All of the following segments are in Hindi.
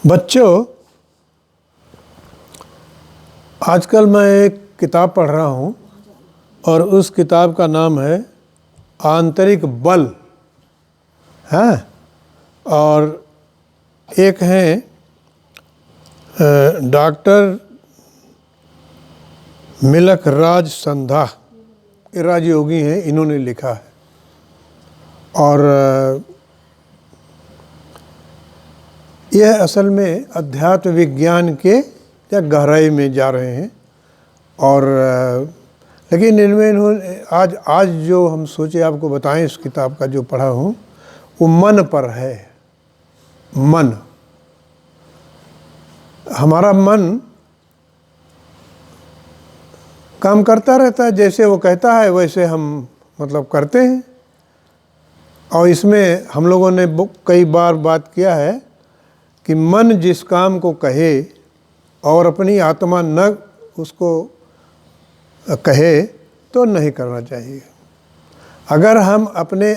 बच्चों, आजकल मैं एक किताब पढ़ रहा हूँ और उस किताब का नाम है आंतरिक बल है। और एक हैं डॉक्टर मिलक राज संधा, ये राजयोगी हैं, इन्होंने लिखा है। और यह असल में अध्यात्म विज्ञान के या गहराई में जा रहे हैं। और लेकिन इनमें इन्होंने आज जो हम सोचे आपको बताएं, इस किताब का जो पढ़ा हूँ वो मन पर है। मन, हमारा मन काम करता रहता है, जैसे वो कहता है वैसे हम करते हैं। और इसमें हम लोगों ने कई बार बात किया है कि मन जिस काम को कहे और अपनी आत्मा न उसको कहे तो नहीं करना चाहिए। अगर हम अपने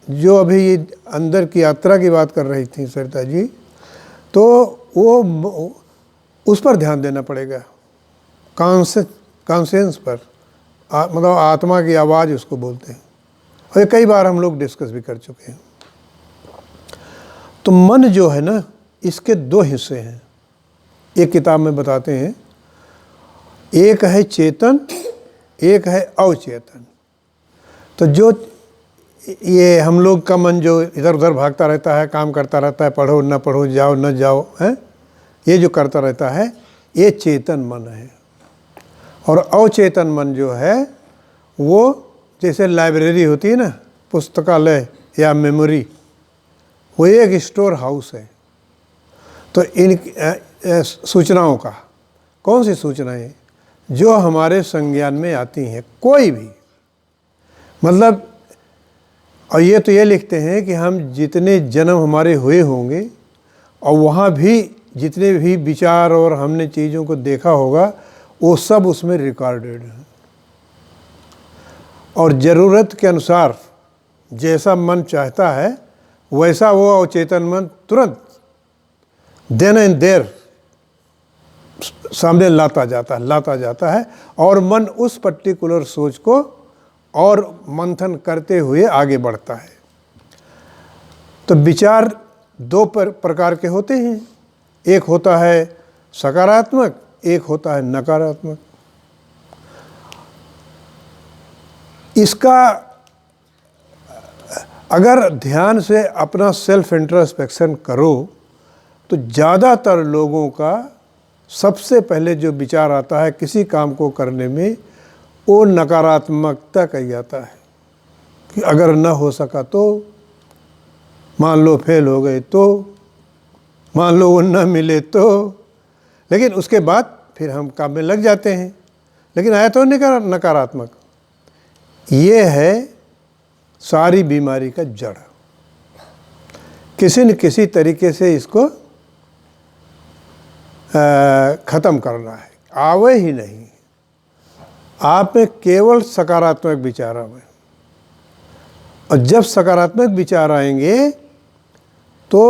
जो अभी अंदर की यात्रा की बात कर रही थी सरिता जी, तो वो उस पर ध्यान देना पड़ेगा, कॉन्शियस पर, आत्मा की आवाज़ उसको बोलते हैं। और ये कई बार हम लोग डिस्कस भी कर चुके हैं। तो मन जो है ना, इसके दो हिस्से हैं, एक किताब में बताते हैं। एक है चेतन, एक है अवचेतन। तो जो ये हम लोग का मन जो इधर उधर भागता रहता है, काम करता रहता है, पढ़ो न पढ़ो, जाओ न जाओ, है, ये जो करता रहता है, ये चेतन मन है। और अवचेतन मन जो है वो जैसे लाइब्रेरी होती है ना, पुस्तकालय या मेमोरी, वो एक स्टोर हाउस है। तो इन सूचनाओं का, कौन सी सूचनाएं जो हमारे संज्ञान में आती हैं, कोई भी, और ये तो ये लिखते हैं कि हम जितने जन्म हमारे हुए होंगे और वहाँ भी जितने भी विचार और हमने चीज़ों को देखा होगा, वो सब उसमें रिकॉर्डेड है। और ज़रूरत के अनुसार जैसा मन चाहता है वैसा वो अवचेतन मन तुरंत देन एंड देर सामने लाता जाता है। और मन उस पर्टिकुलर सोच को और मंथन करते हुए आगे बढ़ता है। तो विचार दो प्रकार के होते हैं, एक होता है सकारात्मक, एक होता है नकारात्मक। इसका अगर ध्यान से अपना सेल्फ इंट्रोस्पेक्शन करो तो ज़्यादातर लोगों का सबसे पहले जो विचार आता है किसी काम को करने में, वो नकारात्मकता का ही आता है कि अगर न हो सका तो, मान लो फेल हो गए तो, मान लो वो न मिले तो। लेकिन उसके बाद फिर हम काम में लग जाते हैं। लेकिन आया तो नकारात्मक। ये है सारी बीमारी का जड़। किसी न किसी तरीके से इसको ख़त्म करना है। आवे ही नहीं, आप में केवल सकारात्मक विचार आवे। और जब सकारात्मक विचार आएंगे तो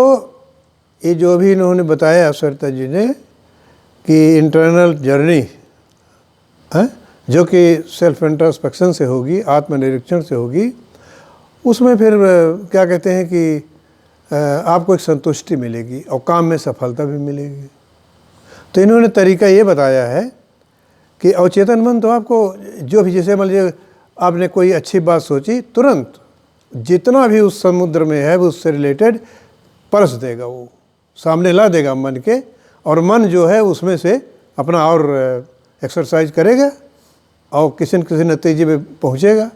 ये जो भी इन्होंने बताया सरिता जी ने कि इंटरनल जर्नी है, जो कि सेल्फ इंट्रोस्पेक्शन से होगी, आत्मनिरीक्षण से होगी, उसमें फिर क्या कहते हैं कि आपको एक संतुष्टि मिलेगी और काम में सफलता भी मिलेगी। तो इन्होंने तरीका ये बताया है कि अवचेतन मन तो आपको जो भी, जैसे मान लीजिए आपने कोई अच्छी बात सोची, तुरंत जितना भी उस समुद्र में है उससे रिलेटेड परस देगा, वो सामने ला देगा मन के। और मन जो है उसमें से अपना और एक्सरसाइज करेगा और किसी न किसी नतीजे पे पहुँचेगा।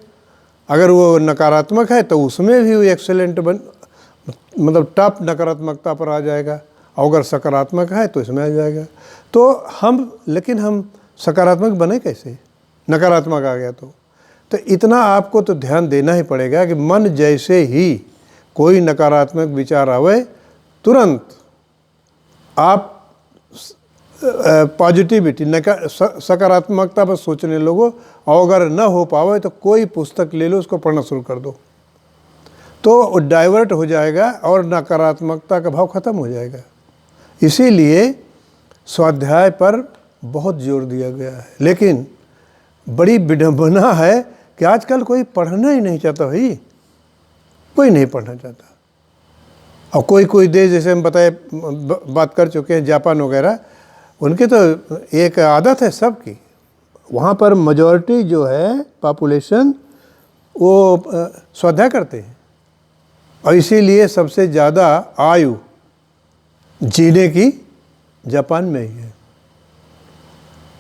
अगर वो नकारात्मक है तो उसमें भी वो एक्सेलेंट टॉप नकारात्मकता पर आ जाएगा। और अगर सकारात्मक है तो इसमें आ जाएगा। तो लेकिन हम सकारात्मक बने कैसे, नकारात्मक आ गया तो इतना आपको तो ध्यान देना ही पड़ेगा कि मन जैसे ही कोई नकारात्मक विचार आवे, तुरंत आप पॉजिटिविटी, सकारात्मकता पर सोचने लगो। और अगर न हो पावे तो कोई पुस्तक ले लो, उसको पढ़ना शुरू कर दो, तो डाइवर्ट हो जाएगा और नकारात्मकता का भाव ख़त्म हो जाएगा। इसीलिए स्वाध्याय पर बहुत जोर दिया गया है। लेकिन बड़ी विडंबना है कि आजकल कोई पढ़ना ही नहीं चाहता भाई, कोई नहीं पढ़ना चाहता। और कोई कोई देश, जैसे हम बात कर चुके हैं, जापान वगैरह, उनके तो एक आदत है सबकी, वहाँ पर मेजॉरिटी जो है पॉपुलेशन वो स्वाध्याय करते हैं, और इसीलिए सबसे ज़्यादा आयु जीने की जापान में ही है।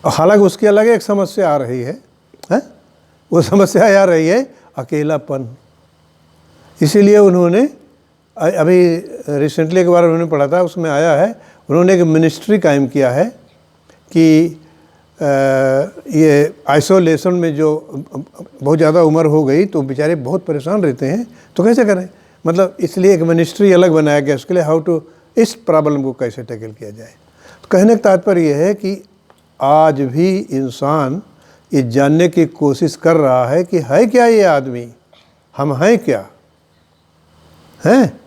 हालांकि उसकी अलग एक समस्या आ रही है, वो समस्या आ रही है अकेलापन। इसीलिए उन्होंने अभी रिसेंटली एक बार उन्होंने पढ़ा था, उसमें आया है, उन्होंने एक मिनिस्ट्री कायम किया है कि ये आइसोलेशन में जो बहुत ज़्यादा उम्र हो गई तो बेचारे बहुत परेशान रहते हैं, तो कैसे करें, मतलब इसलिए एक मिनिस्ट्री अलग बनाया गया उसके लिए, हाउ टू, इस प्रॉब्लम को कैसे टैकल किया जाए। तो कहने का तात्पर्य यह है कि आज भी इंसान ये जानने की कोशिश कर रहा है कि है क्या ये आदमी, हम हैं क्या, हैं।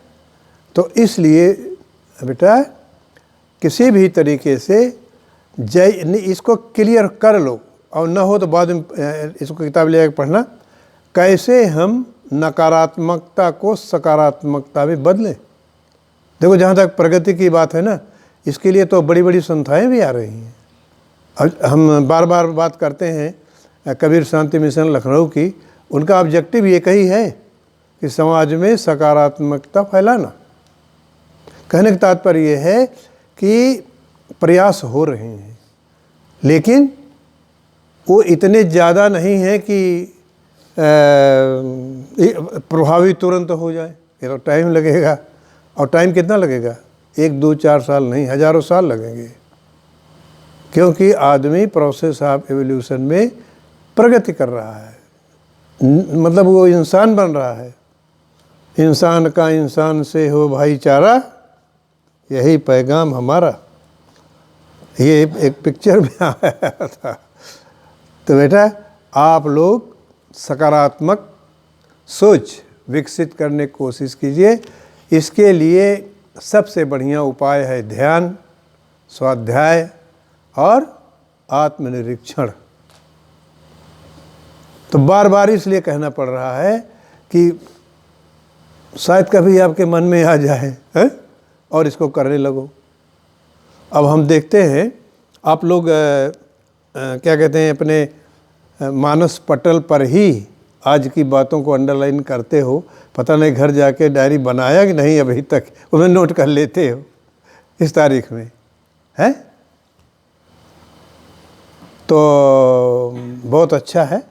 तो इसलिए बेटा किसी भी तरीके से इसको क्लियर कर लो, और न हो तो बाद में इसको किताब ले पढ़ना, कैसे हम नकारात्मकता को सकारात्मकता में बदलें। देखो जहाँ तक प्रगति की बात है ना, इसके लिए तो बड़ी बड़ी संस्थाएं भी आ रही हैं। हम बार बार बात करते हैं कबीर शांति मिशन लखनऊ की, उनका ऑब्जेक्टिव ये ही है कि समाज में सकारात्मकता फैलाना। कहने का तात्पर्य ये है कि प्रयास हो रहे हैं, लेकिन वो इतने ज़्यादा नहीं है कि प्रभावी तुरंत हो जाए, ये तो टाइम लगेगा। और टाइम कितना लगेगा, 1 2 4 साल नहीं, हज़ारों साल लगेंगे, क्योंकि आदमी प्रोसेस ऑफ एवोल्यूशन में प्रगति कर रहा है, मतलब वो इंसान बन रहा है। इंसान का इंसान से हो भाईचारा, यही पैगाम हमारा, ये एक पिक्चर में आया था। तो बेटा आप लोग सकारात्मक सोच विकसित करने की कोशिश कीजिए। इसके लिए सबसे बढ़िया उपाय है ध्यान, स्वाध्याय और आत्मनिरीक्षण। तो बार बार इसलिए कहना पड़ रहा है कि शायद कभी आपके मन में आ जाए है? और इसको करने लगो। अब हम देखते हैं आप लोग क्या कहते हैं, अपने मानस पटल पर ही आज की बातों को अंडरलाइन करते हो। पता नहीं घर जाके डायरी बनाया कि नहीं अभी तक, उसमें नोट कर लेते हो इस तारीख में, है। तो बहुत अच्छा है।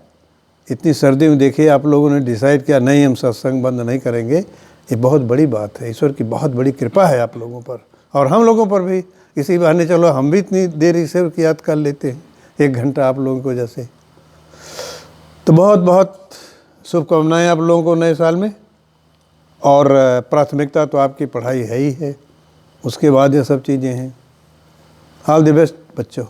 इतनी सर्दी में देखिए आप लोगों ने डिसाइड किया नहीं हम सत्संग बंद नहीं करेंगे, ये बहुत बड़ी बात है। ईश्वर की बहुत बड़ी कृपा है आप लोगों पर और हम लोगों पर भी। इसी बहाने चलो हम भी इतनी देर ईश्वर की याद कर लेते हैं, 1 घंटा आप लोगों की वजह से। तो बहुत बहुत शुभकामनाएं आप लोगों को नए साल में। और प्राथमिकता तो आपकी पढ़ाई है ही है, उसके बाद ये सब चीज़ें हैं। ऑल द बेस्ट बच्चों।